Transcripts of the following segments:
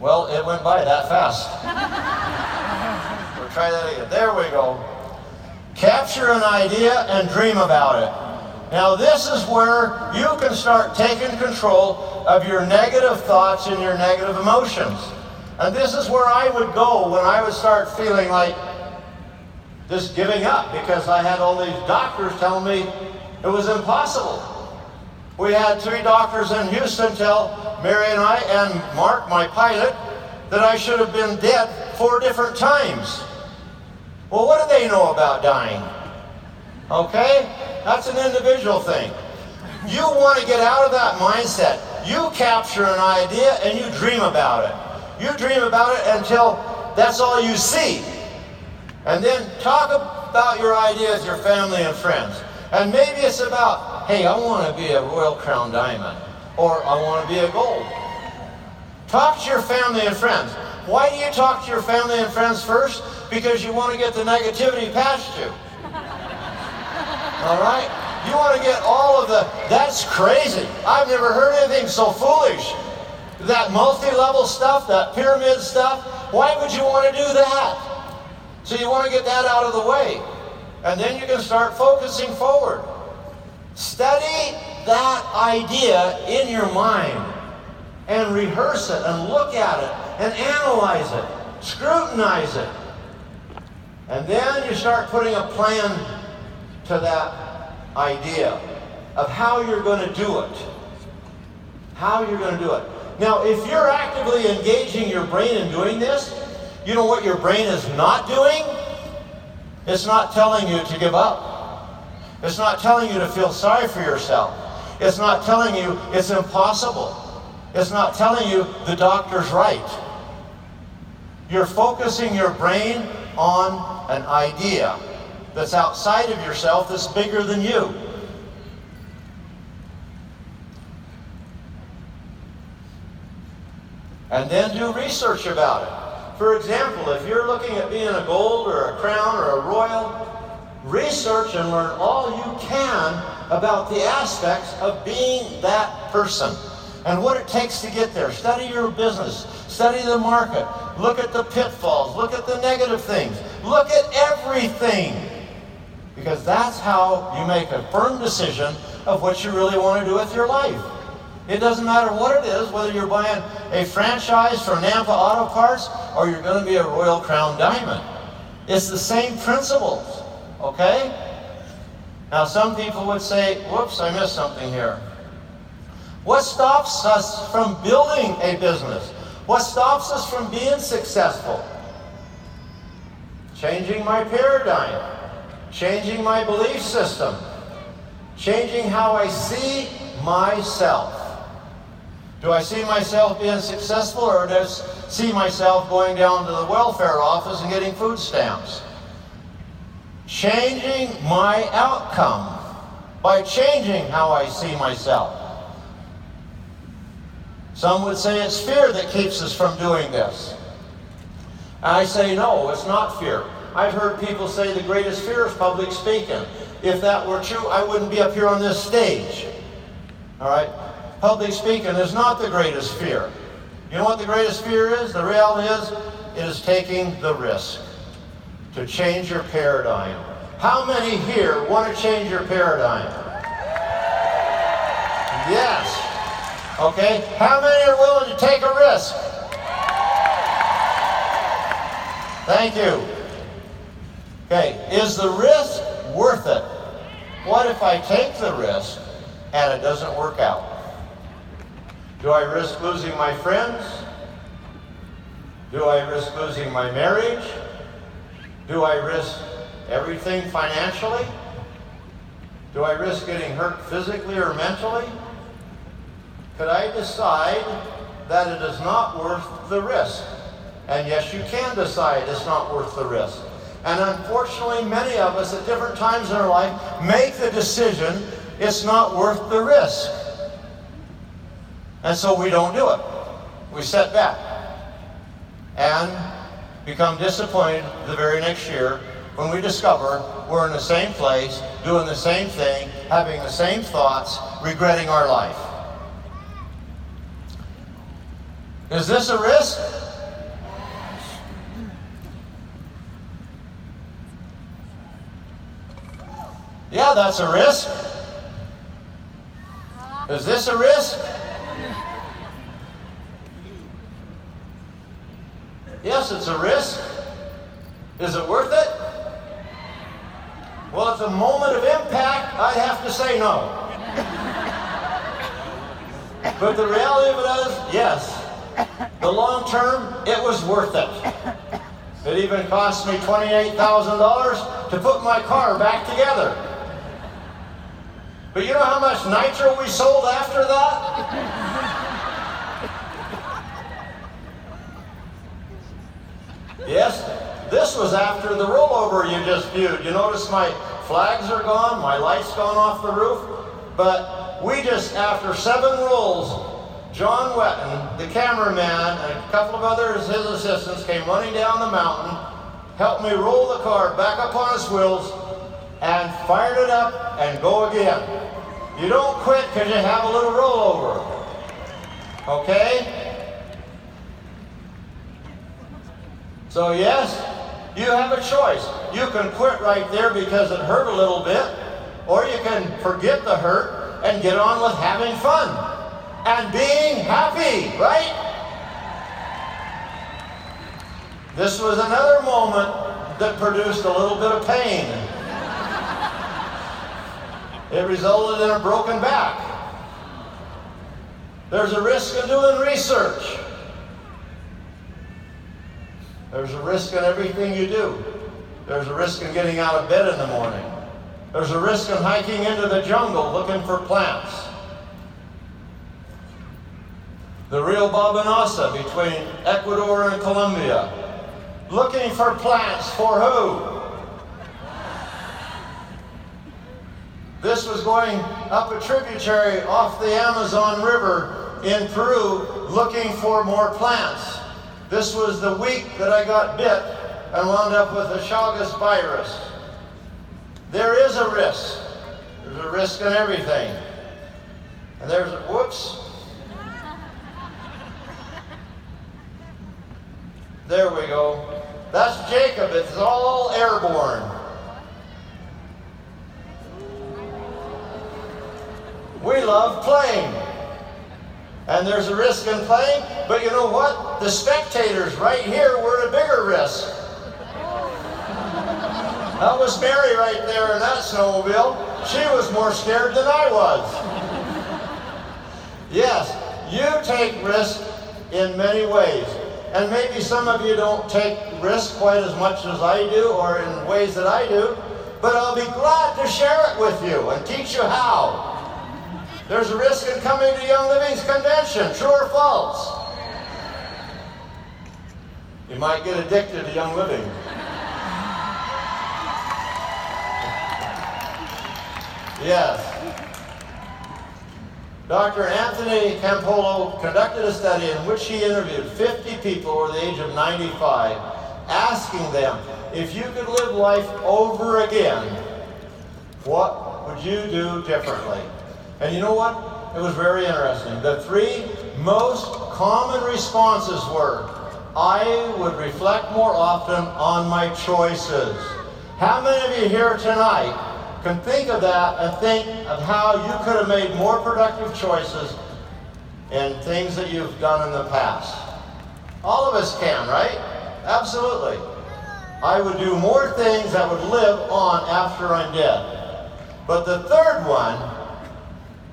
Well, it went by that fast. We'll try that again. There we go. Capture an idea and dream about it. Now this is where you can start taking control of your negative thoughts and your negative emotions. And this is where I would go when I would start feeling like just giving up, because I had all these doctors telling me it was impossible. We had 3 doctors in Houston tell Mary and I and Mark, my pilot, that I should have been dead 4 different times. Well, what do they know about dying? Okay? That's an individual thing. You want to get out of that mindset. You capture an idea and you dream about it. You dream about it until that's all you see. And then talk about your idea with your family and friends. And maybe it's about, hey, I want to be a Royal Crown Diamond, or I want to be a gold. Talk to your family and friends. Why do you talk to your family and friends first? Because you want to get the negativity past you. All right? You want to get all of the, that's crazy. I've never heard anything so foolish. That multi-level stuff, that pyramid stuff, why would you want to do that? So you want to get that out of the way. And then you can start focusing forward. Study that idea in your mind and rehearse it and look at it and analyze it, scrutinize it. And then you start putting a plan to that idea of how you're going to do it. How you're going to do it. Now, if you're actively engaging your brain in doing this, you know what your brain is not doing? It's not telling you to give up. It's not telling you to feel sorry for yourself. It's not telling you it's impossible. It's not telling you the doctor's right. You're focusing your brain on an idea that's outside of yourself, that's bigger than you. And then do research about it. For example, if you're looking at being a gold or a crown or a royal, research and learn all you can about the aspects of being that person and what it takes to get there. Study your business, study the market, look at the pitfalls, look at the negative things, look at everything. Because that's how you make a firm decision of what you really want to do with your life. It doesn't matter what it is, whether you're buying a franchise from Nampa Auto Parts or you're going to be a Royal Crown Diamond. It's the same principles, okay? Now some people would say, whoops, I missed something here. What stops us from building a business? What stops us from being successful? Changing my paradigm, changing my belief system, changing how I see myself. Do I see myself being successful, or do I see myself going down to the welfare office and getting food stamps? Changing my outcome by changing how I see myself. Some would say it's fear that keeps us from doing this. And I say no, it's not fear. I've heard people say the greatest fear is public speaking. If that were true, I wouldn't be up here on this stage. All right? Public speaking is not the greatest fear. You know what the greatest fear is? The reality is, it is taking the risk to change your paradigm. How many here want to change your paradigm? Yes. Okay. How many are willing to take a risk? Thank you. Okay. Is the risk worth it? What if I take the risk and it doesn't work out? Do I risk losing my friends? Do I risk losing my marriage? Do I risk everything financially? Do I risk getting hurt physically or mentally? Could I decide that it is not worth the risk? And yes, you can decide it's not worth the risk. And unfortunately, many of us at different times in our life make the decision it's not worth the risk. And so we don't do it. We sit back and become disappointed the very next year when we discover we're in the same place, doing the same thing, having the same thoughts, regretting our life. Is this a risk? Yeah, that's a risk. Is this a risk? Yes, it's a risk. Is it worth it? Well, at the moment of impact, I'd have to say no. But the reality of it is, yes. The long term, it was worth it. It even cost me $28,000 to put my car back together. But you know how much nitro we sold after that? Yes, this was after the rollover you just viewed. You notice my flags are gone, my light's gone off the roof, but we just, after 7 rolls, John Wetton, the cameraman, and a couple of others, his assistants, came running down the mountain, helped me roll the car back up on its wheels, and fired it up and go again. You don't quit because you have a little rollover. Okay? So yes, you have a choice. You can quit right there because it hurt a little bit, or you can forget the hurt and get on with having fun and being happy, right? This was another moment that produced a little bit of pain. It resulted in a broken back. There's a risk in doing research. There's a risk in everything you do. There's a risk in getting out of bed in the morning. There's a risk in hiking into the jungle looking for plants. The Rio Babanosa between Ecuador and Colombia. Looking for plants for who? This was going up a tributary off the Amazon River in Peru looking for more plants. This was the week that I got bit and wound up with the Chagas virus. There is a risk. There's a risk in everything. And there's a, whoops. There we go. That's Jacob. It's all airborne. We love playing. And there's a risk in playing, but you know what? The spectators right here were a bigger risk. That was Mary right there in that snowmobile. She was more scared than I was. Yes, you take risk in many ways. And maybe some of you don't take risk quite as much as I do or in ways that I do, but I'll be glad to share it with you and teach you how. There's a risk in coming to Young Living's convention, true or false? You might get addicted to Young Living. Yes. Dr. Anthony Campolo conducted a study in which he interviewed 50 people over the age of 95, asking them, if you could live life over again, what would you do differently? And you know what? It was very interesting. The 3 most common responses were, I would reflect more often on my choices. How many of you here tonight can think of that and think of how you could have made more productive choices in things that you've done in the past? All of us can, right? Absolutely. I would do more things that would live on after I'm dead. But the third one,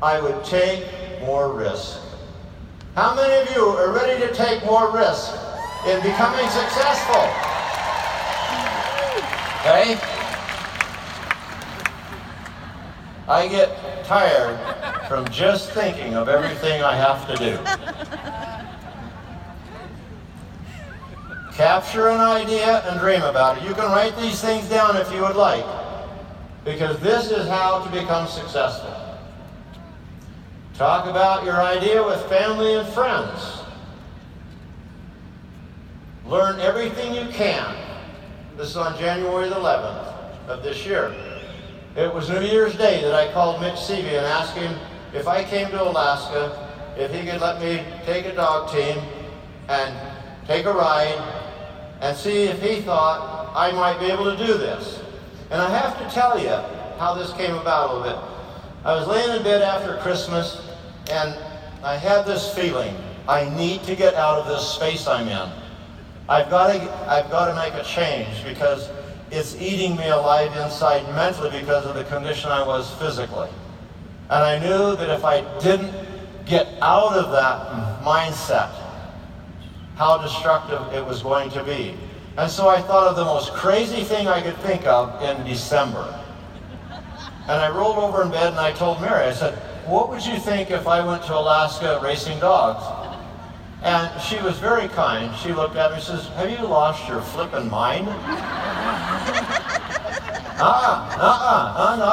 I would take more risk. How many of you are ready to take more risk in becoming successful? Okay? I get tired from just thinking of everything I have to do. Capture an idea and dream about it. You can write these things down if you would like, because this is how to become successful. Talk about your idea with family and friends. Learn everything you can. This is on January the 11th of this year. It was New Year's Day that I called Mitch Seavey and asked him if I came to Alaska, if he could let me take a dog team and take a ride and see if he thought I might be able to do this. And I have to tell you how this came about a little bit. I was laying in bed after Christmas, and I had this feeling, I need to get out of this space I'm in. I've got to make a change because it's eating me alive inside mentally because of the condition I was physically. And I knew that if I didn't get out of that mindset, how destructive it was going to be. And so I thought of the most crazy thing I could think of in December. And I rolled over in bed and I told Mary, I said, what would you think if I went to Alaska racing dogs? And she was very kind. She looked at me and says, have you lost your flippin' mind? Not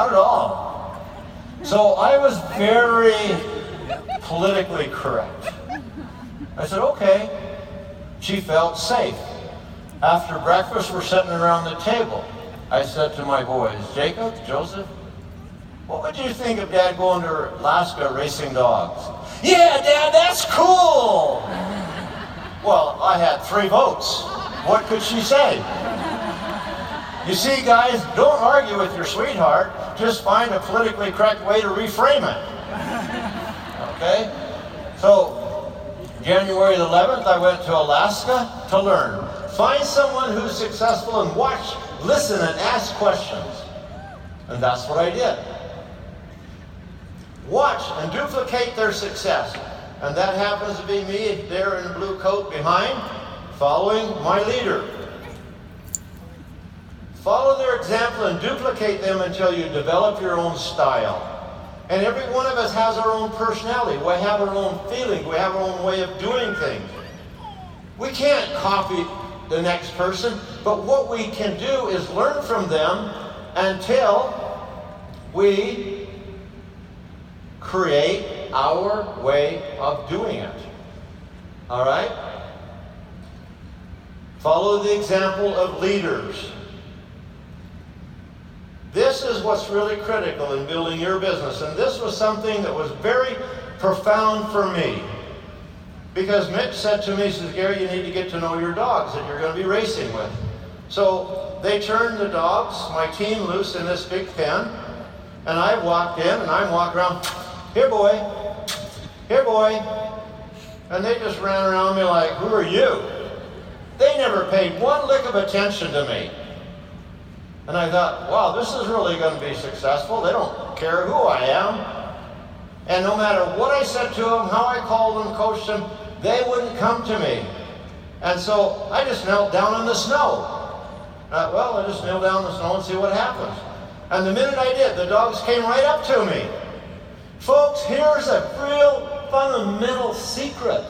at all. So I was very politically correct. I said, okay. She felt safe. After breakfast, we're sitting around the table. I said to my boys, Jacob, Joseph, what would you think of Dad going to Alaska racing dogs? Yeah, Dad, that's cool! Well, I had 3 votes. What could she say? You see, guys, don't argue with your sweetheart. Just find a politically correct way to reframe it. Okay? So, January the 11th, I went to Alaska to learn. Find someone who's successful and watch, listen, and ask questions. And that's what I did. Watch and duplicate their success. And that happens to be me there in the blue coat behind, following my leader. Follow their example and duplicate them until you develop your own style. And every one of us has our own personality. We have our own feeling. We have our own way of doing things. We can't copy the next person, but what we can do is learn from them until we create our way of doing it. All right? Follow the example of leaders. This is what's really critical in building your business. And this was something that was very profound for me. Because Mitch said to me, he says, Gary, you need to get to know your dogs that you're going to be racing with. So they turned the dogs, my team, loose in this big pen. And I walked in and I'm walking around, here boy, here boy. And they just ran around me like, who are you? They never paid one lick of attention to me. And I thought, wow, this is really going to be successful. They don't care who I am. And no matter what I said to them, how I called them, coached them, they wouldn't come to me. And so I just knelt down in the snow. Well, I just kneel down in the snow and see what happens. And the minute I did, the dogs came right up to me. Folks, here's a real fundamental secret.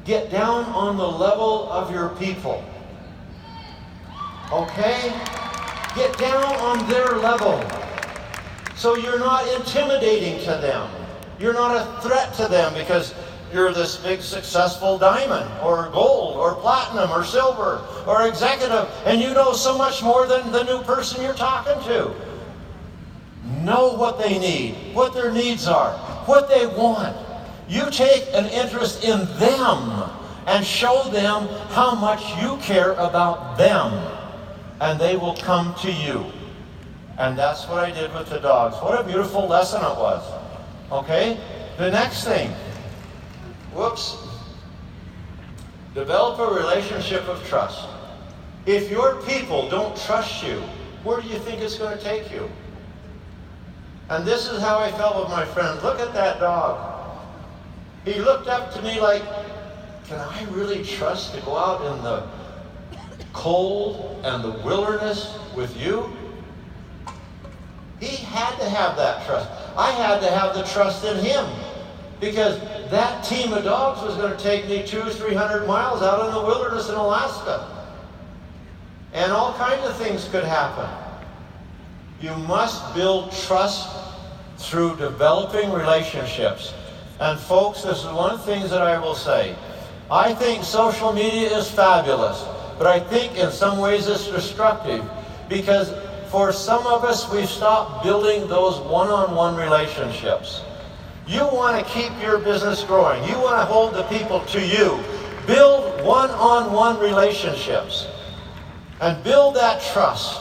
Get down on the level of your people. Okay? Get down on their level. So you're not intimidating to them. You're not a threat to them because you're this big successful diamond or gold or platinum or silver or executive and you know so much more than the new person you're talking to. Know what they need, what their needs are, what they want. You take an interest in them and show them how much you care about them, and they will come to you. And that's what I did with the dogs. What a beautiful lesson it was. Okay? The next thing. Whoops. Develop a relationship of trust. If your people don't trust you, where do you think it's going to take you? And this is how I felt with my friend. Look at that dog. He looked up to me like, can I really trust to go out in the cold and the wilderness with you? He had to have that trust. I had to have the trust in him because that team of dogs was going to take me 200-300 miles out in the wilderness in Alaska. And all kinds of things could happen. You must build trust through developing relationships. And folks, this is one of the things that I will say. I think social media is fabulous, but I think in some ways it's destructive because for some of us, we've stopped building those one-on-one relationships. You want to keep your business growing. You want to hold the people to you. build one-on-one relationships and build that trust,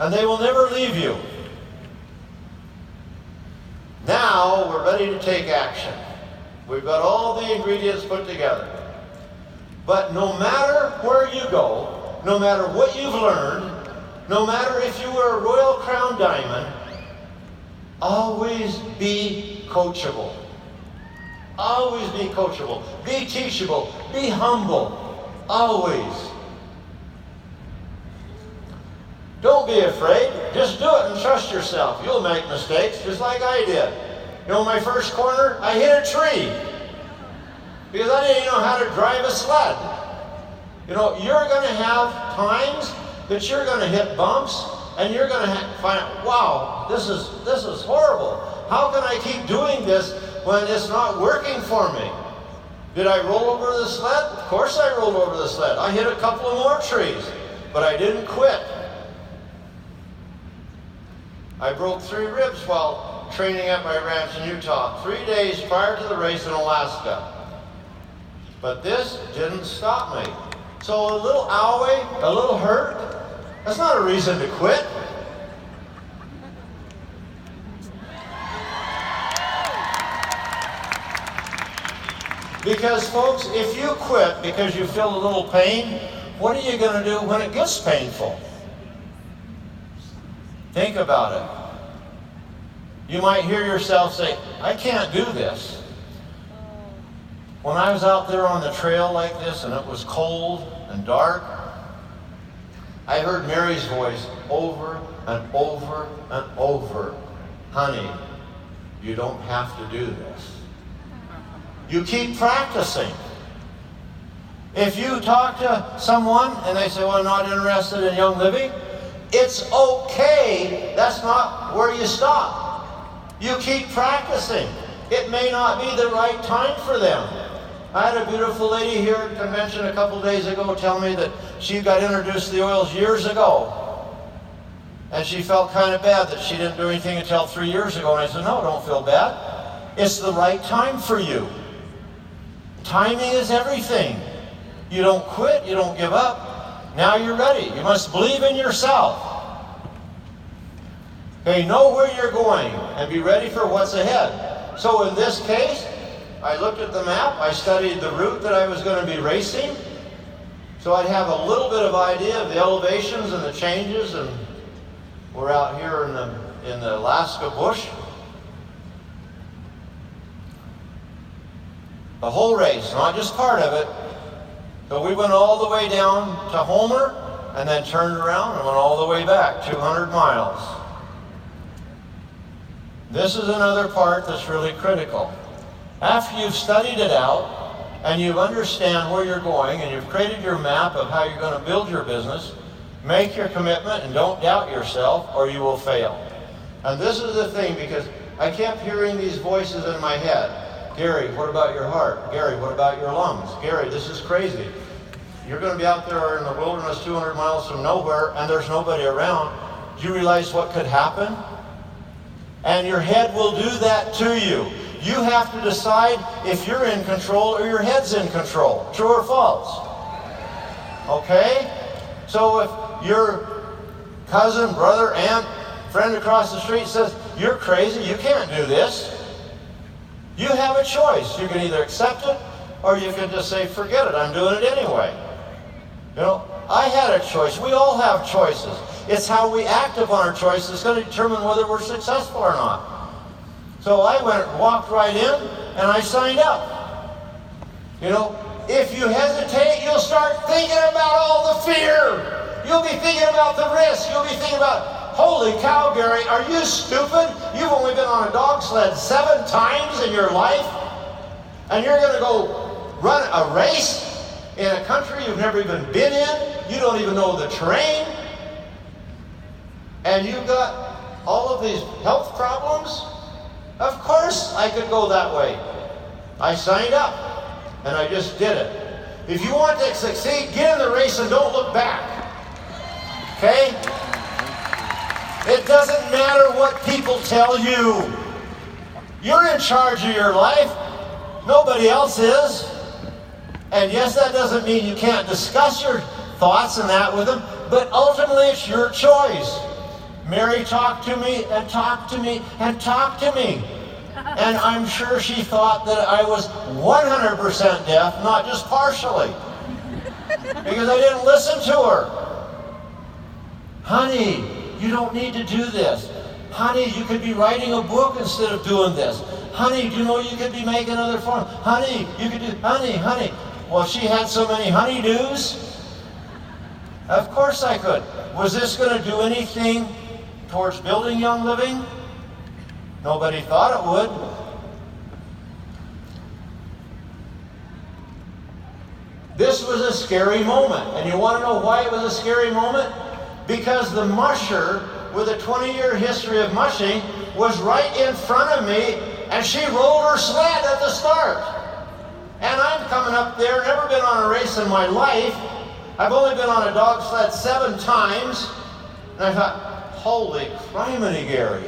and they will never leave you. Now we're ready to take action. We've got all the ingredients put together. But no matter where you go, no matter what you've learned, no matter if you were a Royal Crown Diamond, always be coachable. Always be coachable. Be teachable. Be humble. Always. Don't be afraid. Just do it and trust yourself. You'll make mistakes just like I did. You know, my first corner, I hit a tree because I didn't even know how to drive a sled. You know, you're going to have times that you're going to hit bumps and you're going to find out, wow, this is horrible. How can I keep doing this when it's not working for me? Did I roll over the sled? Of course I rolled over the sled. I hit a couple of more trees, but I didn't quit. I broke 3 ribs while training at my ranch in Utah, 3 days prior to the race in Alaska. But this didn't stop me. So a little owie, a little hurt, that's not a reason to quit. Because folks, if you quit because you feel a little pain, what are you going to do when it gets painful? Think about it. You might hear yourself say, I can't do this. When I was out there on the trail like this and it was cold and dark, I heard Mary's voice over and over and over. Honey, you don't have to do this. You keep practicing. If you talk to someone and they say, well, I'm not interested in Young Living, it's okay. That's not where you stop. You keep practicing. It may not be the right time for them. I had a beautiful lady here at convention a couple days ago tell me that she got introduced to the oils years ago. And she felt kind of bad that she didn't do anything until 3 years ago. And I said, no, don't feel bad. It's the right time for you. Timing is everything. You don't quit, you don't give up. Now you're ready. You must believe in yourself. Okay, know where you're going and be ready for what's ahead. So in this case, I looked at the map, I studied the route that I was going to be racing, so I'd have a little bit of idea of the elevations and the changes, and we're out here in the Alaska bush. The whole race, not just part of it. So we went all the way down to Homer and then turned around and went all the way back, 200 miles. This is another part that's really critical. After you've studied it out and you understand where you're going and you've created your map of how you're going to build your business, make your commitment and don't doubt yourself or you will fail. And this is the thing, because I kept hearing these voices in my head. Gary, what about your heart? Gary, what about your lungs? Gary, this is crazy. You're going to be out there in the wilderness 200 miles from nowhere and there's nobody around. Do you realize what could happen? And your head will do that to you. You have to decide if you're in control or your head's in control. True or false? Okay? So if your cousin, brother, aunt, friend across the street says, you're crazy, you can't do this, you have a choice. You can either accept it or you can just say, forget it, I'm doing it anyway. You know, I had a choice. We all have choices. It's how we act upon our choices that's going to determine whether we're successful or not. So I walked right in and I signed up. You know, if you hesitate, you'll start thinking about all the fear. You'll be thinking about the risk. You'll be thinking about, holy cow, Gary, are you stupid? You've only been on a dog sled 7 times in your life, and you're going to go run a race in a country you've never even been in. You don't even know the terrain. And you've got all of these health problems. Of course I could go that way. I signed up, and I just did it. If you want to succeed, get in the race and don't look back. Okay? It doesn't matter what people tell you. You're in charge of your life. Nobody else is. And yes, that doesn't mean you can't discuss your thoughts and that with them, but ultimately it's your choice. Mary talked to me and talked to me and talked to me. And I'm sure she thought that I was 100% deaf, not just partially. Because I didn't listen to her. Honey, you don't need to do this. Honey, you could be writing a book instead of doing this. Honey, do you know you could be making other forms? Honey, you could do, honey. Well, she had so many honeydews. Of course I could. Was this going to do anything towards building Young Living? Nobody thought it would. This was a scary moment. And you want to know why it was a scary moment? Because the musher with a 20-year history of mushing was right in front of me, and she rolled her sled at the start. And I'm coming up there, never been on a race in my life. I've only been on a dog sled 7 times. And I thought, holy criminy, Gary,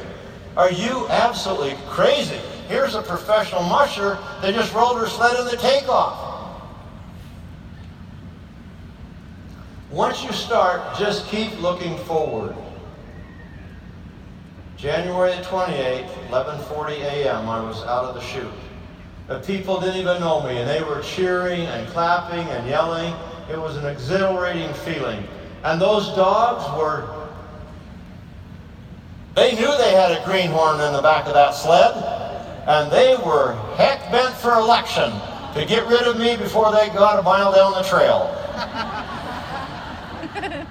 are you absolutely crazy? Here's a professional musher that just rolled her sled in the takeoff. Once you start, just keep looking forward. January the 28th, 11:40 a.m., I was out of the chute. The people didn't even know me, and they were cheering and clapping and yelling. It was an exhilarating feeling. And those dogs they knew they had a greenhorn in the back of that sled, and they were heck bent for election to get rid of me before they got a mile down the trail.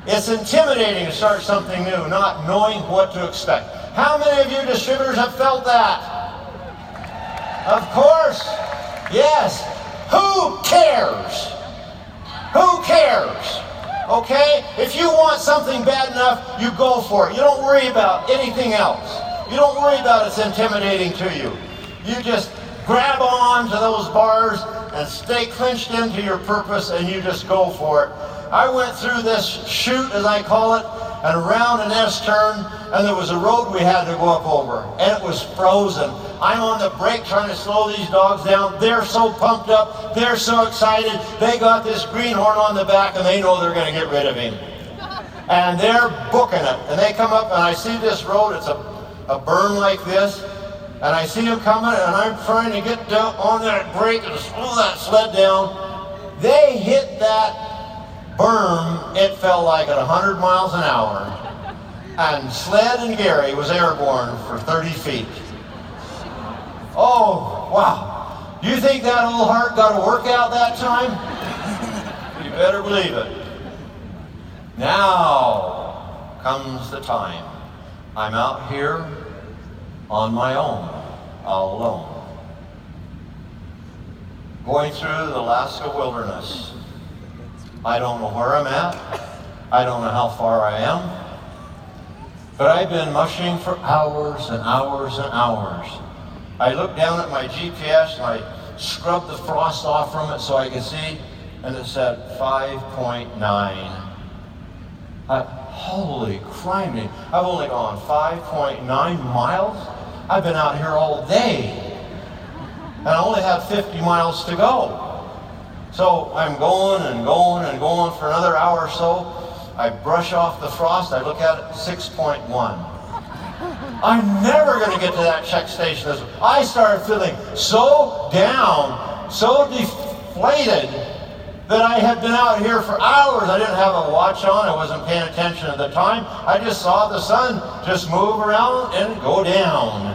It's intimidating to start something new, not knowing what to expect. How many of you distributors have felt that? Of course. Yes. Who cares? Who cares? Okay? If you want something bad enough, you go for it. You don't worry about anything else. You don't worry about it's intimidating to you. You just grab on to those bars and stay clinched into your purpose, and you just go for it. I went through this chute, as I call it, and around an S-turn, and there was a road we had to go up over, and it was frozen. I'm on the brake trying to slow these dogs down. They're so pumped up. They're so excited. They got this greenhorn on the back, and they know they're going to get rid of him. And they're booking it. And they come up, and I see this road. It's a berm like this. And I see them coming, and I'm trying to get down on that brake and slow that sled down. They hit that berm, it felt like at 100 miles an hour. And Sled and Gary was airborne for 30 feet. Oh, wow. You think that old heart got a workout that time? You better believe it. Now comes the time. I'm out here on my own, all alone. Going through the Alaska wilderness. I don't know where I'm at. I don't know how far I am. But I've been mushing for hours and hours and hours. I looked down at my GPS and I scrubbed the frost off from it so I could see, and it said 5.9. Holy criminy. I've only gone 5.9 miles. I've been out here all day. And I only have 50 miles to go. So I'm going and going and going for another hour or so. I brush off the frost. I look at it, 6.1. I'm never going to get to that check station. I started feeling so down, so deflated, that I had been out here for hours. I didn't have a watch on. I wasn't paying attention at the time. I just saw the sun just move around and go down.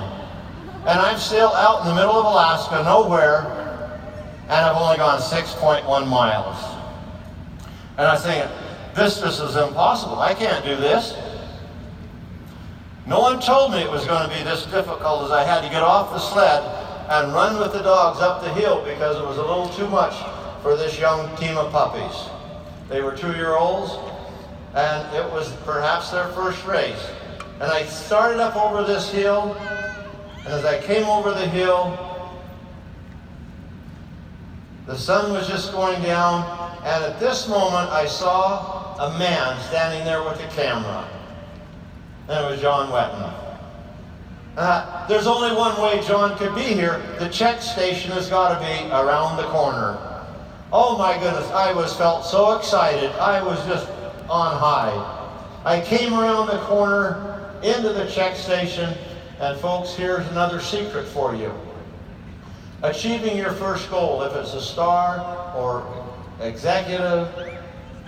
And I'm still out in the middle of Alaska, nowhere. And I've only gone 6.1 miles. And I was thinking, this is impossible. I can't do this. No one told me it was going to be this difficult, as I had to get off the sled and run with the dogs up the hill because it was a little too much for this young team of puppies. They were 2-year-olds, and it was perhaps their first race. And I started up over this hill, and as I came over the hill, the sun was just going down, and at this moment I saw a man standing there with a camera. And it was John Wetton. There's only one way John could be here. The check station has got to be around the corner. Oh my goodness, felt so excited. I was just on high. I came around the corner into the check station, and folks, here's another secret for you. Achieving your first goal, if it's a star or executive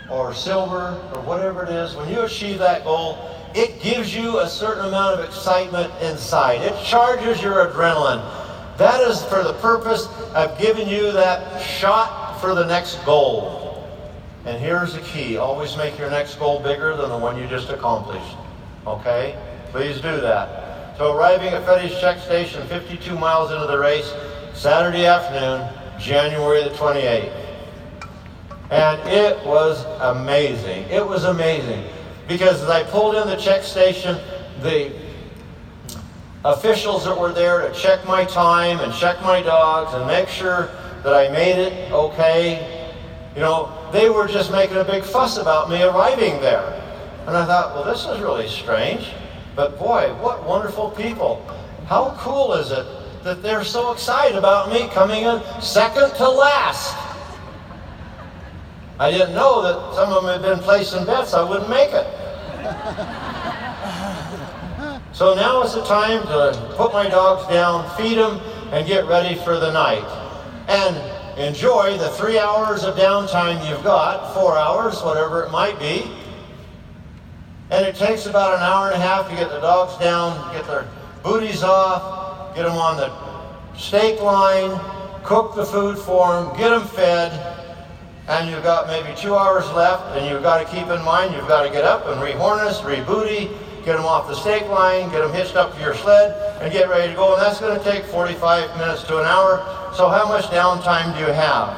or silver or whatever it is, when you achieve that goal, it gives you a certain amount of excitement inside. It charges your adrenaline. That is for the purpose of giving you that shot for the next goal. And here's the key. Always make your next goal bigger than the one you just accomplished. Okay? Please do that. So arriving at Fetty's check station 52 miles into the race, Saturday afternoon, January the 28th. And it was amazing. It was amazing. Because as I pulled in the check station, the officials that were there to check my time and check my dogs and make sure that I made it okay, you know, they were just making a big fuss about me arriving there. And I thought, well, this is really strange. But boy, what wonderful people. How cool is it that they're so excited about me coming in second to last? I didn't know that some of them had been placing bets I wouldn't make it. So now is the time to put my dogs down, feed them, and get ready for the night. And enjoy the 3 hours of downtime you've got, 4 hours, whatever it might be. And it takes about an hour and a half to get the dogs down, get their booties off, get them on the stake line, cook the food for them, get them fed, and you've got maybe 2 hours left, and you've got to keep in mind you've got to get up and re-harness, re-booty, get them off the stake line, get them hitched up to your sled, and get ready to go. And that's going to take 45 minutes to an hour. So how much downtime do you have?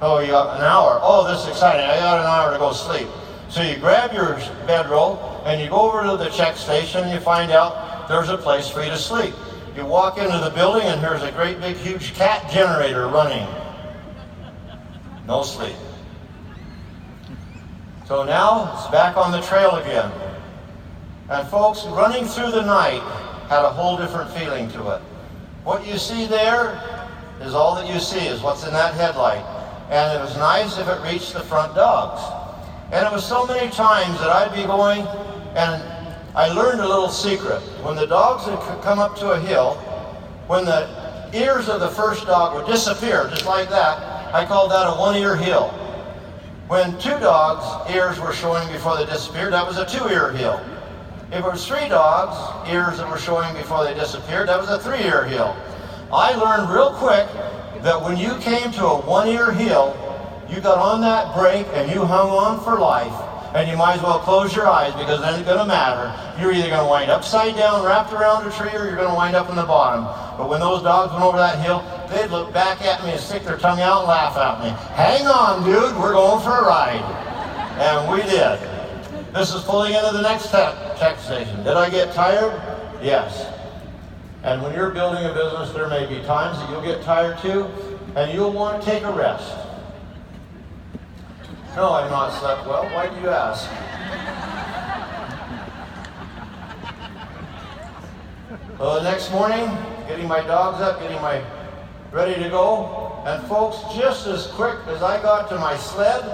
Oh, you got an hour. Oh, this is exciting. I got an hour to go sleep. So you grab your bedroll, and you go over to the check station, and you find out there's a place for you to sleep. You walk into the building, and there's a great big huge cat generator running. No sleep. So now it's back on the trail again. And folks, running through the night had a whole different feeling to it. What you see there is all that you see, is what's in that headlight. And it was nice if it reached the front dogs. And it was so many times that I'd be going, and I learned a little secret. When the dogs would come up to a hill, when the ears of the first dog would disappear, just like that, I called that a one-ear hill. When 2 dogs' ears were showing before they disappeared, that was a 2-ear hill. If it was 3 dogs' ears that were showing before they disappeared, that was a 3-ear hill. I learned real quick that when you came to a 1-ear hill, you got on that brake and you hung on for life. And you might as well close your eyes, because it ain't going to matter. You're either going to wind upside down, wrapped around a tree, or you're going to wind up in the bottom. But when those dogs went over that hill, they'd look back at me and stick their tongue out and laugh at me. Hang on, dude, we're going for a ride. And we did. This is pulling into the next check station. Did I get tired? Yes. And when you're building a business, there may be times that you'll get tired too, and you'll want to take a rest. No, I've not slept well. Why do you ask? Well, the next morning, getting my dogs up, getting my ready to go, and folks, just as quick as I got to my sled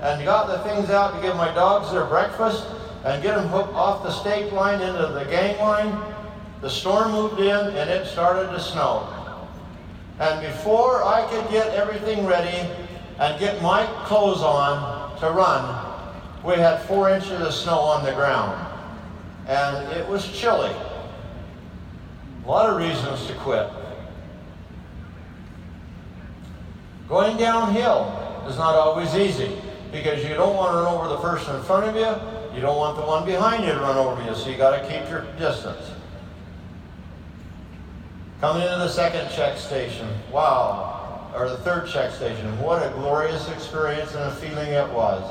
and got the things out to give my dogs their breakfast and get them hooked off the stake line into the gang line, the storm moved in and it started to snow. And before I could get everything ready and get my clothes on to run, we had 4 inches of snow on the ground. And it was chilly. A lot of reasons to quit. Going downhill is not always easy, because you don't want to run over the person in front of you, you don't want the one behind you to run over you, so you got to keep your distance. Coming into the second check station, wow, or the third check station, what a glorious experience and a feeling it was.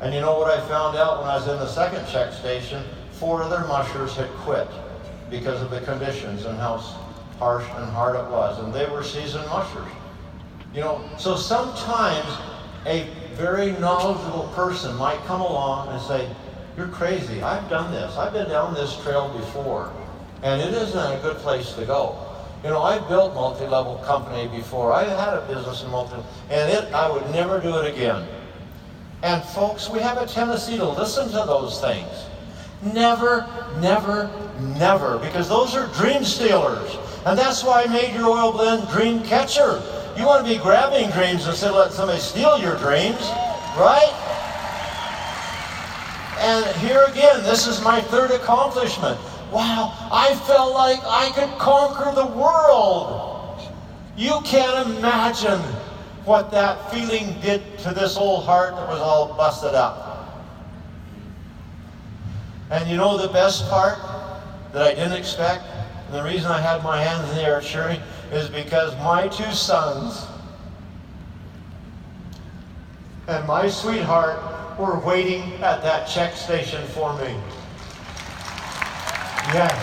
And you know what I found out when I was in the second check station? 4 other mushers had quit because of the conditions and how harsh and hard it was, and they were seasoned mushers. You know, so sometimes a very knowledgeable person might come along and say, "You're crazy, I've done this, I've been down this trail before, and it isn't a good place to go." You know, I built multi-level company before. I had a business in I would never do it again. And folks, we have a tendency to listen to those things. Never, never, never, because those are dream stealers. And that's why I made your oil blend dream catcher. You want to be grabbing dreams instead of letting somebody steal your dreams, right? And here again, this is my third accomplishment. Wow, I felt like I could conquer the world. You can't imagine what that feeling did to this old heart that was all busted up. And you know the best part that I didn't expect? And the reason I had my hands in the air cheering is because my two sons and my sweetheart were waiting at that check station for me. Yes.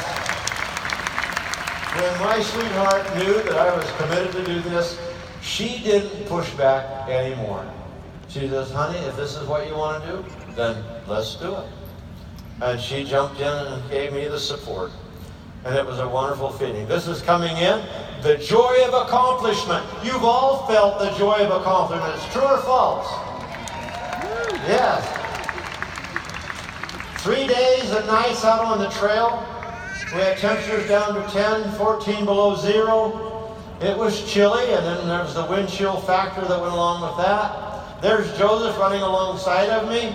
When my sweetheart knew that I was committed to do this, she didn't push back anymore. She says, honey, if this is what you want to do, then let's do it. And she jumped in and gave me the support. And it was a wonderful feeling. This is coming in, the joy of accomplishment. You've all felt the joy of accomplishment. It's true or false? Yes. 3 days and nights out on the trail. We had temperatures down to 10, 14 below zero. It was chilly, and then there was the wind chill factor that went along with that. There's Joseph running alongside of me.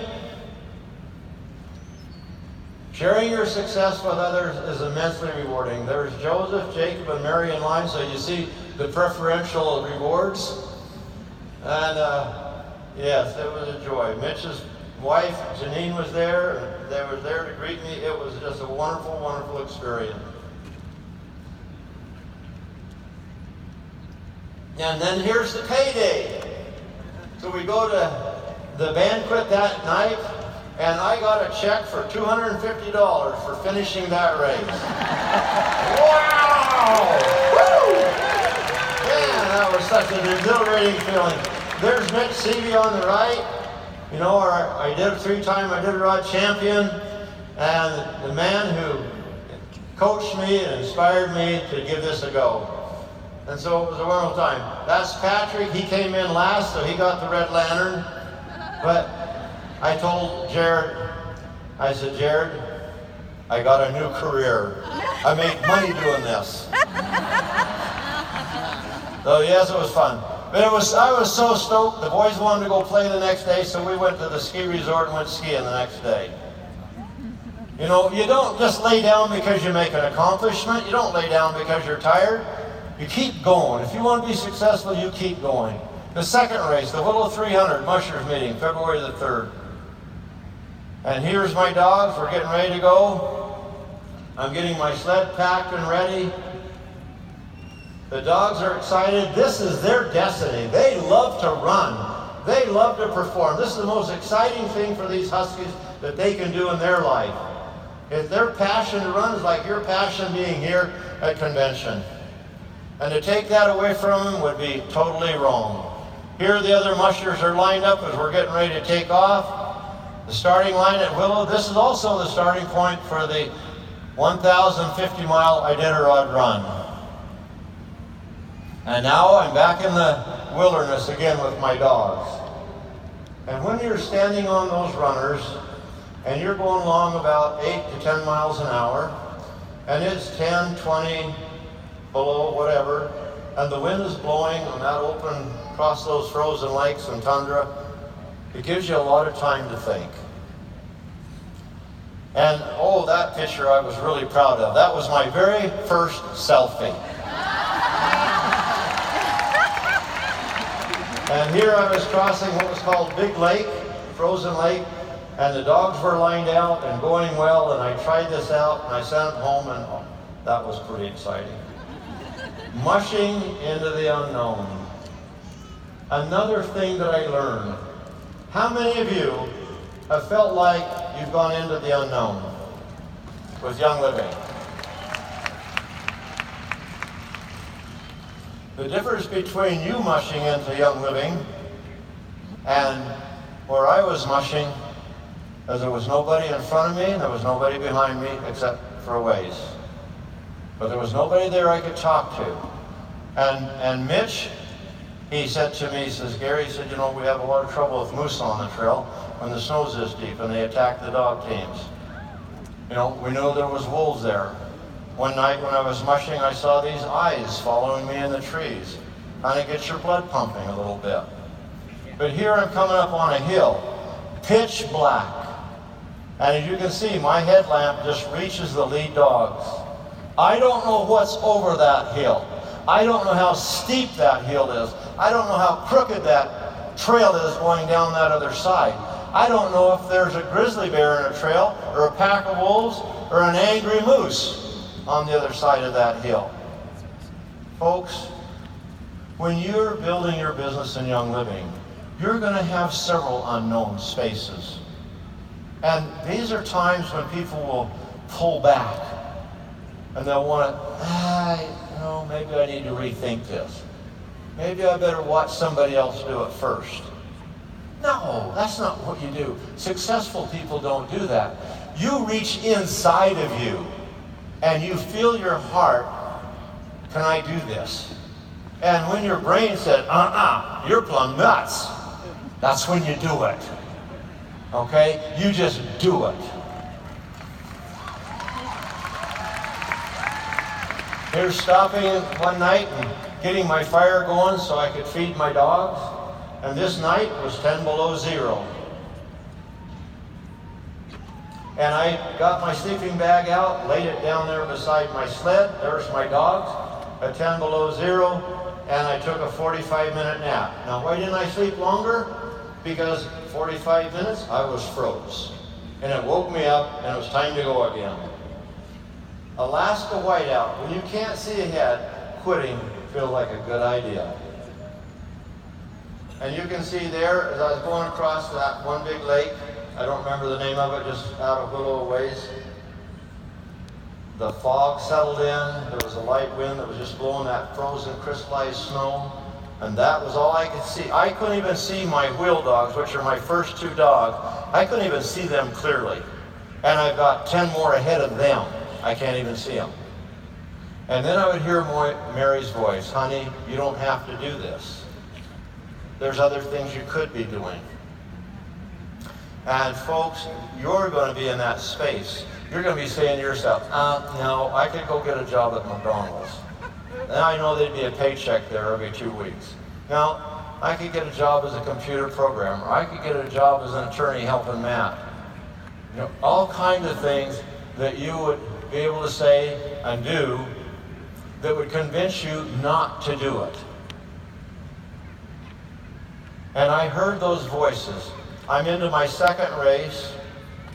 Sharing your success with others is immensely rewarding. There's Joseph, Jacob, and Mary in line, so you see the preferential rewards. And yes, it was a joy. Mitch's wife, Janine, was there. And they were there to greet me. It was just a wonderful, wonderful experience. And then here's the payday. So we go to the banquet that night, and I got a check for $250 for finishing that race. Wow! Woo! Man, that was such an exhilarating feeling. There's Mitch Seavey on the right. You know, I did a 3-time Iditarod champion, and the man who coached me and inspired me to give this a go. And so it was a wonderful time. That's Patrick. He came in last, so he got the red lantern. But I told Jared, I said, Jared, I got a new career. I make money doing this. So yes, it was fun. But I was so stoked. The boys wanted to go play the next day, so we went to the ski resort and went skiing the next day. You know, you don't just lay down because you make an accomplishment. You don't lay down because you're tired. You keep going. If you want to be successful, you keep going. The second race, the Willow 300 Mushers meeting, February the 3rd. And here's my dogs. We're getting ready to go. I'm getting my sled packed and ready. The dogs are excited. This is their destiny. They love to run. They love to perform. This is the most exciting thing for these Huskies that they can do in their life. If their passion to run is like your passion being here at convention. And to take that away from them would be totally wrong. Here the other mushers are lined up as we're getting ready to take off. The starting line at Willow, this is also the starting point for the 1,050-mile Iditarod run. And now I'm back in the wilderness again with my dogs. And when you're standing on those runners, and you're going along about 8 to 10 miles an hour, and it's 10, 20, below, whatever, and the wind is blowing on that open, across those frozen lakes and tundra, it gives you a lot of time to think. And oh, that picture I was really proud of. That was my very first selfie. And here I was crossing what was called Big Lake, frozen lake, and the dogs were lined out and going well, and I tried this out, and I sent them home, and oh, that was pretty exciting. Mushing into the unknown. Another thing that I learned. How many of you have felt like you've gone into the unknown with Young Living? The difference between you mushing into Young Living and where I was mushing is there was nobody in front of me and there was nobody behind me except for a ways. But there was nobody there I could talk to. And Mitch, he said to me, he says, Gary, he said, you know, we have a lot of trouble with moose on the trail when the snow's this deep and they attack the dog teams. You know, we knew there was wolves there. One night when I was mushing, I saw these eyes following me in the trees. Kind of gets your blood pumping a little bit. But here I'm coming up on a hill, pitch black. And as you can see, my headlamp just reaches the lead dogs. I don't know what's over that hill. I don't know how steep that hill is. I don't know how crooked that trail is going down that other side. I don't know if there's a grizzly bear in a trail, or a pack of wolves, or an angry moose on the other side of that hill. Folks, when you're building your business in Young Living, you're going to have several unknown spaces. And these are times when people will pull back and they'll want to, maybe I need to rethink this. Maybe I better watch somebody else do it first. No, that's not what you do. Successful people don't do that. You reach inside of you and you feel your heart, can I do this? And when your brain said, you're plumb nuts, that's when you do it. Okay? You just do it. Here's stopping one night and getting my fire going so I could feed my dogs. And this night was 10 below zero. And I got my sleeping bag out, laid it down there beside my sled. There's my dogs at 10 below zero. And I took a 45-minute nap. Now, why didn't I sleep longer? Because 45 minutes, I was froze. And it woke me up, and it was time to go again. Alaska whiteout. When you can't see ahead, quitting feels like a good idea. And you can see there, as I was going across that one big lake, I don't remember the name of it, just out of Willow ways, the fog settled in. There was a light wind that was just blowing that frozen, crystallized snow. And that was all I could see. I couldn't even see my wheel dogs, which are my first two dogs. I couldn't even see them clearly. And I've got 10 more ahead of them. I can't even see them. And then I would hear Mary's voice, honey, you don't have to do this. There's other things you could be doing. And folks, you're going to be in that space. You're going to be saying to yourself, no, I could go get a job at McDonald's. Now I know there'd be a paycheck there every 2 weeks. Now, I could get a job as a computer programmer. I could get a job as an attorney helping Matt. All kinds of things that you would be able to say and do that would convince you not to do it. And I heard those voices. I'm into my second race,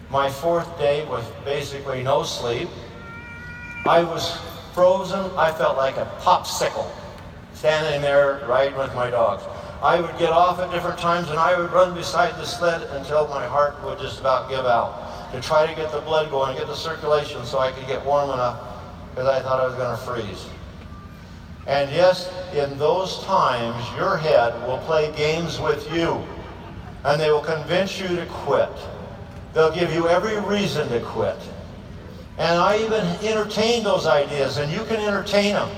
my fourth day with basically no sleep. I was frozen. I felt like a popsicle standing there riding with my dogs. I would get off at different times and I would run beside the sled until my heart would just about give out to try to get the blood going, get the circulation so I could get warm enough, because I thought I was going to freeze. And yes, in those times, your head will play games with you, and they will convince you to quit. They'll give you every reason to quit. And I even entertain those ideas, and you can entertain them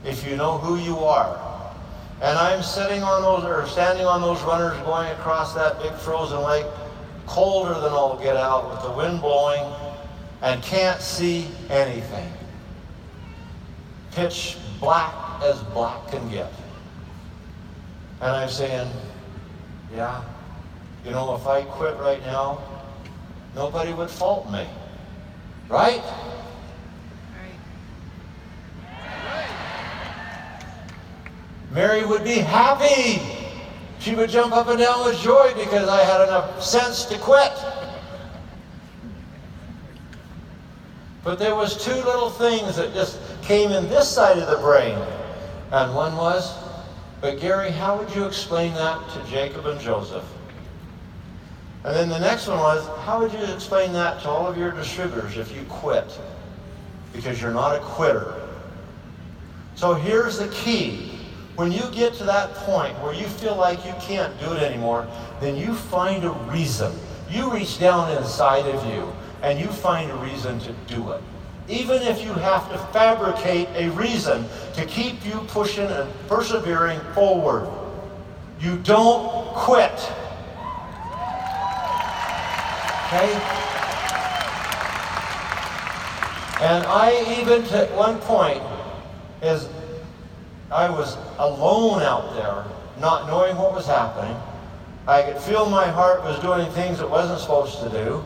if you know who you are. And I'm sitting on those, or standing on those runners going across that big frozen lake, colder than all get out, with the wind blowing, and can't see anything. Pitch black as black can get. And I'm saying, yeah, if I quit right now, nobody would fault me. Right? Mary would be happy. She would jump up and down with joy because I had enough sense to quit. But there was two little things that just came in this side of the brain. And one was, but Gary, how would you explain that to Jacob and Joseph? And then the next one was, how would you explain that to all of your distributors if you quit? Because you're not a quitter. So here's the key. When you get to that point where you feel like you can't do it anymore, then you find a reason. You reach down inside of you and you find a reason to do it. Even if you have to fabricate a reason to keep you pushing and persevering forward, you don't quit. Okay? And I even at one point, as I was alone out there, not knowing what was happening, I could feel my heart was doing things it wasn't supposed to do.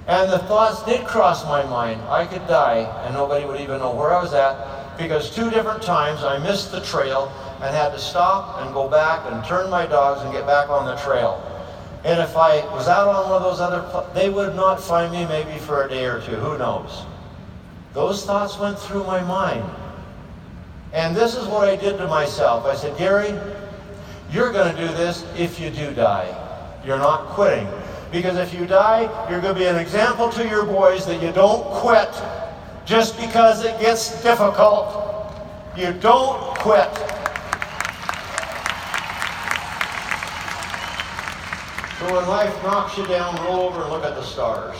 And the thoughts did cross my mind. I could die and nobody would even know where I was at, because 2 different times I missed the trail and had to stop and go back and turn my dogs and get back on the trail. And if I was out on one of those other, they would not find me maybe for a day or 2, who knows. Those thoughts went through my mind. And this is what I did to myself. I said, Gary, you're going to do this if you do die. You're not quitting. Because if you die, you're going to be an example to your boys that you don't quit just because it gets difficult. You don't quit. So when life knocks you down, roll over and look at the stars.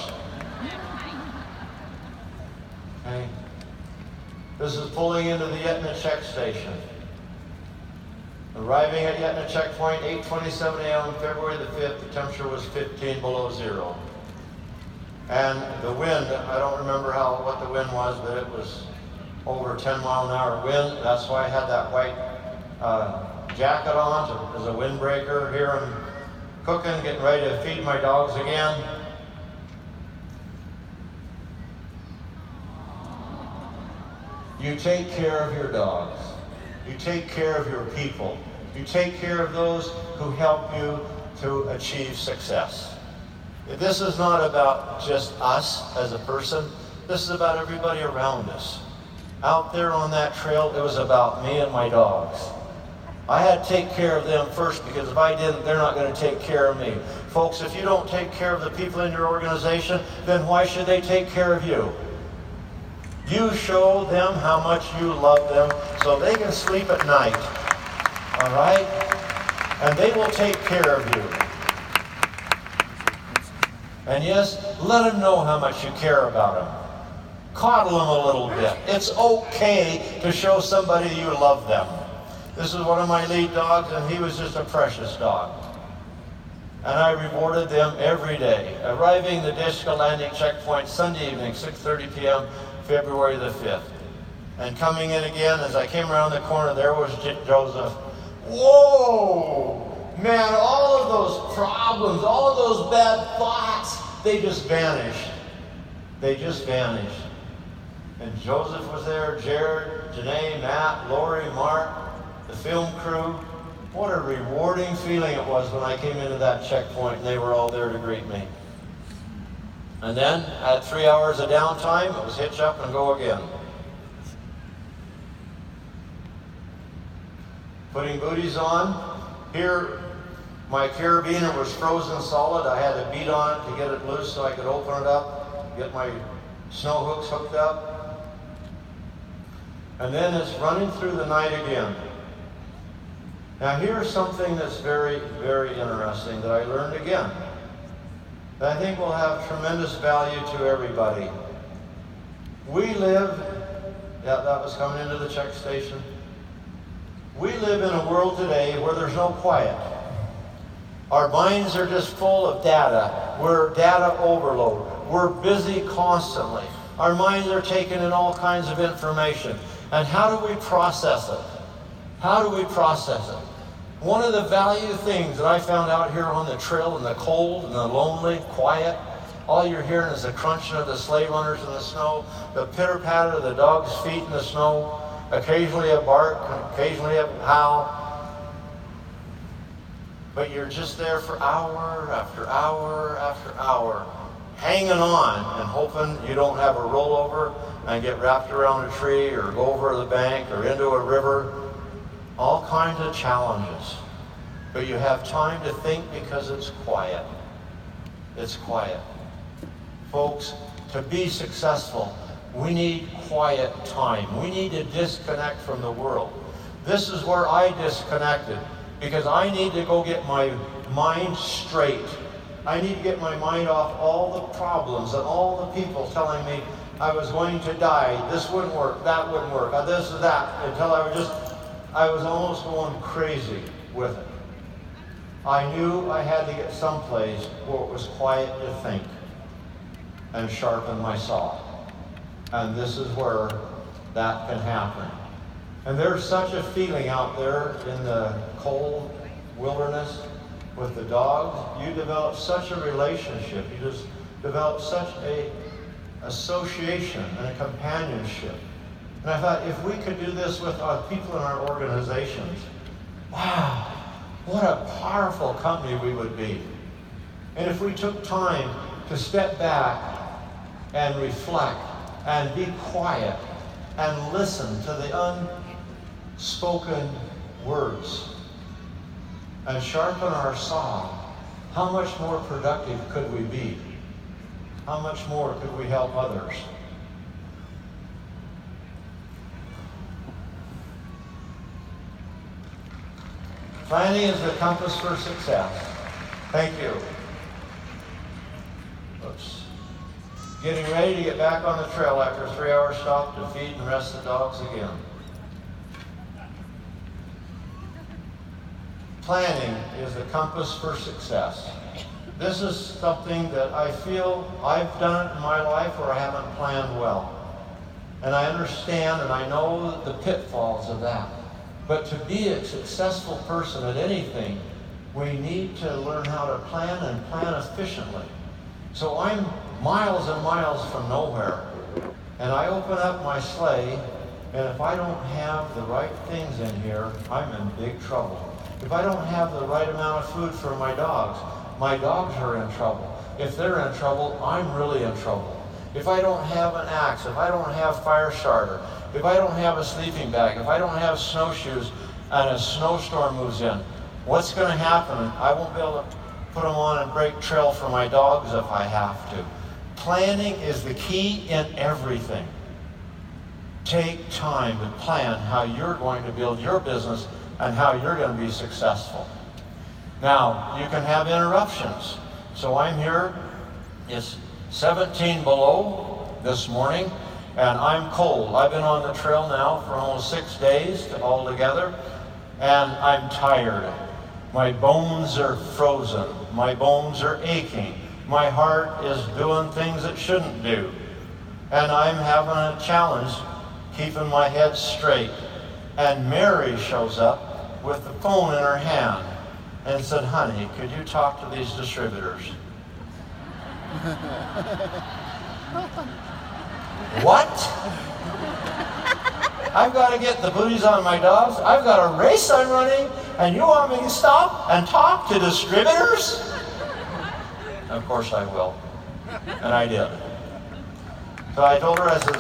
Okay? This is pulling into the Yetna check station. Arriving at Yetna checkpoint, 8:27 a.m. February the 5th, the temperature was 15 below zero. And the wind, I don't remember what the wind was, but it was over 10-mile-an-hour wind. That's why I had that white jacket on as a windbreaker. Here I'm cooking, getting ready to feed my dogs again. You take care of your dogs. You take care of your people. You take care of those who help you to achieve success. This is not about just us as a person. This is about everybody around us. Out there on that trail, it was about me and my dogs. I had to take care of them first, because if I didn't, they're not going to take care of me. Folks, if you don't take care of the people in your organization, then why should they take care of you? You show them how much you love them so they can sleep at night. All right? And they will take care of you. And yes, let them know how much you care about them. Coddle them a little bit. It's okay to show somebody you love them. This is one of my lead dogs, and he was just a precious dog. And I rewarded them every day. Arriving the Dishka landing checkpoint Sunday evening, 6:30 p.m., February the 5th. And coming in again, as I came around the corner, there was Joseph. Whoa! Man, all of those problems, all of those bad thoughts, they just vanished. They just vanished. And Joseph was there, Jared, Janae, Matt, Lori, Mark, the film crew. What a rewarding feeling it was when I came into that checkpoint and they were all there to greet me. And then, at 3 hours of downtime, it was hitch up and go again. Putting booties on. Here, my carabiner was frozen solid. I had to beat on it to get it loose so I could open it up, get my snow hooks hooked up. And then it's running through the night again. Now here's something that's very, very interesting that I learned again, that I think will have tremendous value to everybody. We live, that was coming into the check station. We live in a world today where there's no quiet. Our minds are just full of data. We're data overload. We're busy constantly. Our minds are taking in all kinds of information. And how do we process it? How do we process it? One of the value things that I found out here on the trail in the cold and the lonely, quiet, all you're hearing is the crunching of the sleigh runners in the snow, the pitter-patter of the dog's feet in the snow, occasionally a bark, occasionally a howl. But you're just there for hour after hour after hour, hanging on and hoping you don't have a rollover and get wrapped around a tree or go over the bank or into a river. All kinds of challenges. But you have time to think because it's quiet. It's quiet. Folks, to be successful, we need quiet time. We need to disconnect from the world. This is where I disconnected, because I need to go get my mind straight. I need to get my mind off all the problems and all the people telling me, I was going to die. This wouldn't work, that wouldn't work, this and that, until I was almost going crazy with it. I knew I had to get someplace where it was quiet to think and sharpen my saw. And this is where that can happen. And there's such a feeling out there in the cold wilderness with the dogs. You develop such a relationship. You just develop such a association and a companionship. And I thought, if we could do this with our people in our organizations, wow, what a powerful company we would be. And if we took time to step back and reflect and be quiet and listen to the unspoken words and sharpen our saw, how much more productive could we be? How much more could we help others? Planning is the compass for success. Thank you. Oops. Getting ready to get back on the trail after a 3-hour stop to feed and rest the dogs again. Planning is the compass for success. This is something that I feel I've done it in my life where I haven't planned well. And I understand and I know the pitfalls of that. But to be a successful person at anything, we need to learn how to plan and plan efficiently. So I'm miles and miles from nowhere, and I open up my sleigh, and if I don't have the right things in here, I'm in big trouble. If I don't have the right amount of food for my dogs are in trouble. If they're in trouble, I'm really in trouble. If I don't have an axe, if I don't have fire starter, if I don't have a sleeping bag, if I don't have snowshoes and a snowstorm moves in, what's going to happen? I won't be able to put them on and break trail for my dogs if I have to. Planning is the key in everything. Take time to plan how you're going to build your business and how you're going to be successful. Now, you can have interruptions. So I'm here, it's 17 below this morning, and I'm cold. I've been on the trail now for almost 6 days altogether, and I'm tired. My bones are frozen. My bones are aching. My heart is doing things it shouldn't do. And I'm having a challenge keeping my head straight. And Mary shows up with the phone in her hand and said, "Honey, could you talk to these distributors?" What? I've got to get the booties on my dogs. I've got a race I'm running, and you want me to stop and talk to distributors? Of course I will. And I did. So I told her, I said,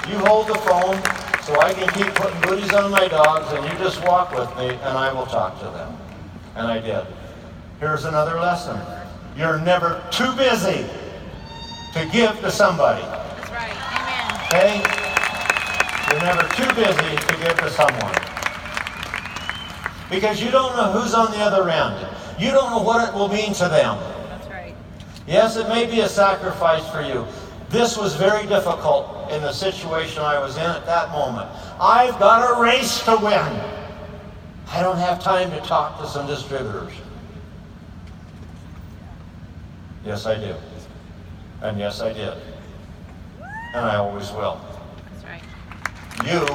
you hold the phone so I can keep putting booties on my dogs, and you just walk with me, and I will talk to them. And I did. Here's another lesson. You're never too busy to give to somebody. That's right. Amen. Okay? You're never too busy to give to someone. Because you don't know who's on the other end. You don't know what it will mean to them. That's right. Yes, it may be a sacrifice for you. This was very difficult in the situation I was in at that moment. I've got a race to win. I don't have time to talk to some distributors. Yes, I do. And yes, I did. And I always will. That's right. You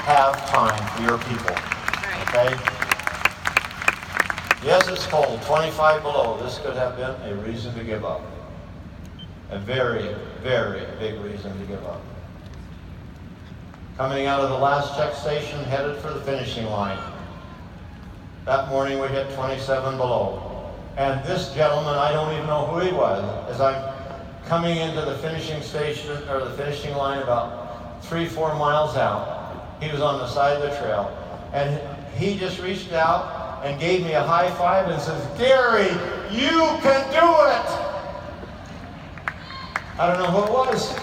have time for your people. Right. Okay? Yes, it's cold, 25 below. This could have been a reason to give up. A very, very big reason to give up. Coming out of the last check station, headed for the finishing line. That morning we hit 27 below. And this gentleman, I don't even know who he was, as I'm coming into the finishing station, or the finishing line about 3-4 miles out. He was on the side of the trail. And he just reached out and gave me a high five and says, "Gary, you can do it!" I don't know who it was.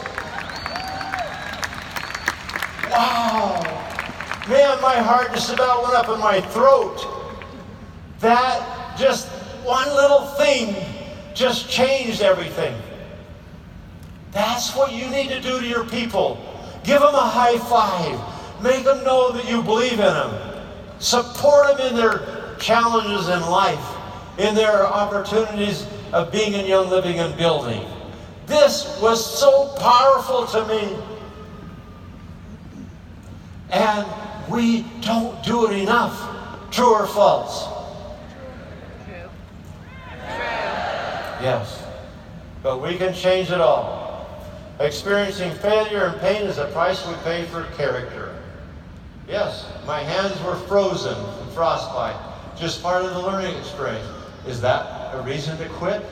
Wow! Man, my heart just about went up in my throat. That just one little thing just changed everything. That's what you need to do to your people. Give them a high five. Make them know that you believe in them. Support them in their challenges in life, in their opportunities of being in Young Living and building. This was so powerful to me. And we don't do it enough. True or false? True. Yes. But we can change it all. Experiencing failure and pain is a price we pay for character. Yes, my hands were frozen from frostbite. Just part of the learning experience. Is that a reason to quit?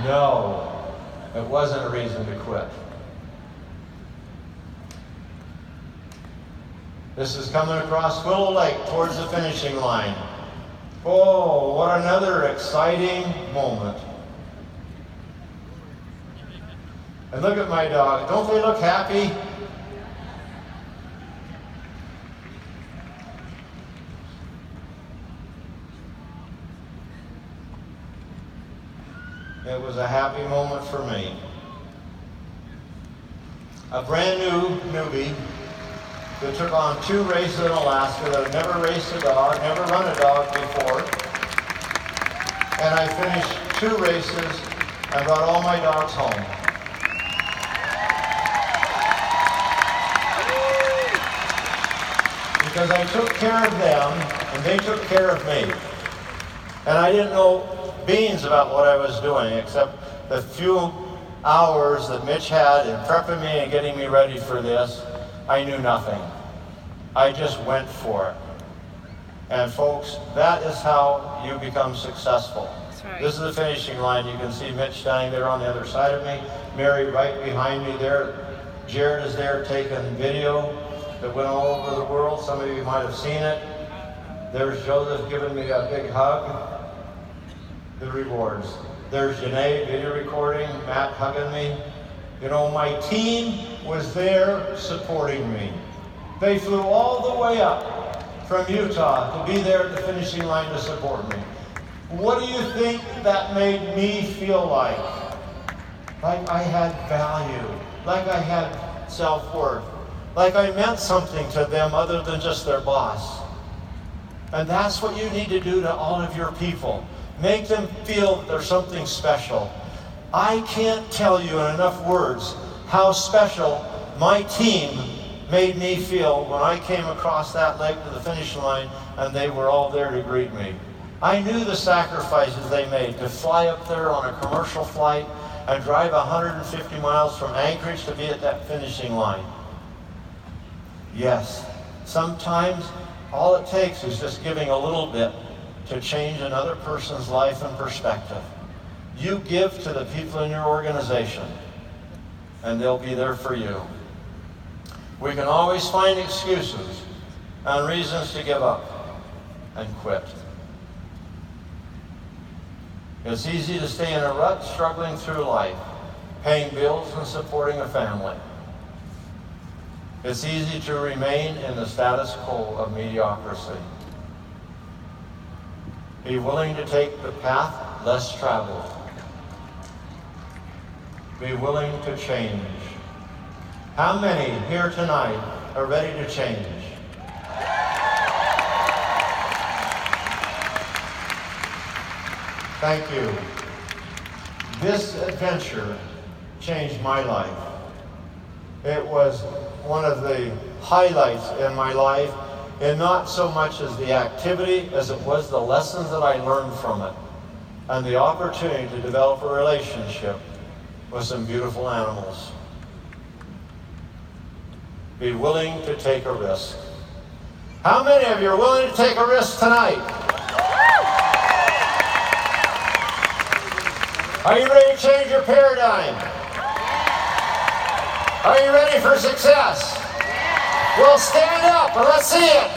No, it wasn't a reason to quit. This is coming across Willow Lake towards the finishing line. Oh, what another exciting moment. And look at my dog. Don't they look happy? It was a happy moment for me. A brand new newbie who took on 2 races in Alaska that had never raced a dog, never run a dog before. And I finished 2 races and brought all my dogs home. Because I took care of them and they took care of me. And I didn't know beans about what I was doing, except the few hours that Mitch had in prepping me and getting me ready for this. I knew nothing. I just went for it. And folks, that is how you become successful. That's right. This is the finishing line. You can see Mitch standing there on the other side of me, Mary right behind me there. Jared is there taking video that went all over the world. Some of you might have seen it. There's Joseph giving me a big hug. The rewards. There's Janae, video recording, Matt hugging me. You know, my team was there supporting me. They flew all the way up from Utah to be there at the finishing line to support me. What do you think that made me feel like? Like I had value, like I had self-worth, like I meant something to them other than just their boss. And that's what you need to do to all of your people. Make them feel that there's something special. I can't tell you in enough words how special my team made me feel when I came across that lake to the finish line and they were all there to greet me. I knew the sacrifices they made to fly up there on a commercial flight and drive 150 miles from Anchorage to be at that finishing line. Yes, sometimes all it takes is just giving a little bit to change another person's life and perspective. You give to the people in your organization, and they'll be there for you. We can always find excuses and reasons to give up and quit. It's easy to stay in a rut, struggling through life, paying bills and supporting a family. It's easy to remain in the status quo of mediocrity. Be willing to take the path less traveled. Be willing to change. How many here tonight are ready to change? Thank you. This adventure changed my life. It was one of the highlights in my life, and not so much as the activity as it was the lessons that I learned from it and the opportunity to develop a relationship with some beautiful animals. Be willing to take a risk. How many of you are willing to take a risk tonight? Are you ready to change your paradigm? Are you ready for success? Well, stand up and let's see it.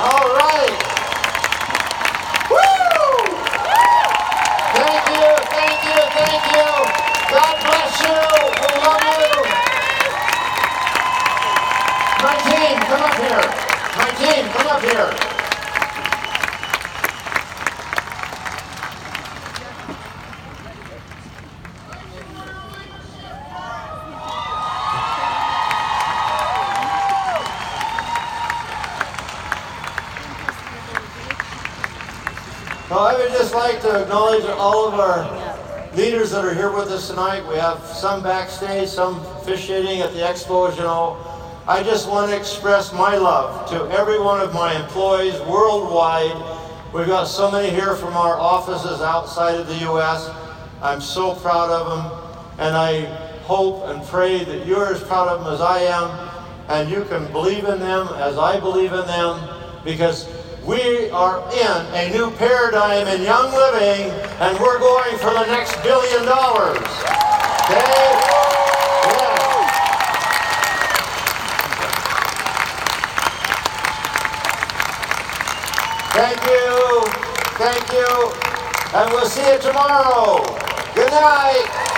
All right. Woo! Thank you, thank you, thank you. God bless you. We love you. My team, come up here. My team, come up here. So I would just like to acknowledge all of our leaders that are here with us tonight. We have some backstage, some officiating at the expo, as you know. I just want to express my love to every one of my employees worldwide. We've got so many here from our offices outside of the U.S. I'm so proud of them, and I hope and pray that you're as proud of them as I am, and you can believe in them as I believe in them, because we are in a new paradigm in young living, and we're going for the next $1 billion. Okay? Yeah. Thank you, and we'll see you tomorrow. Good night.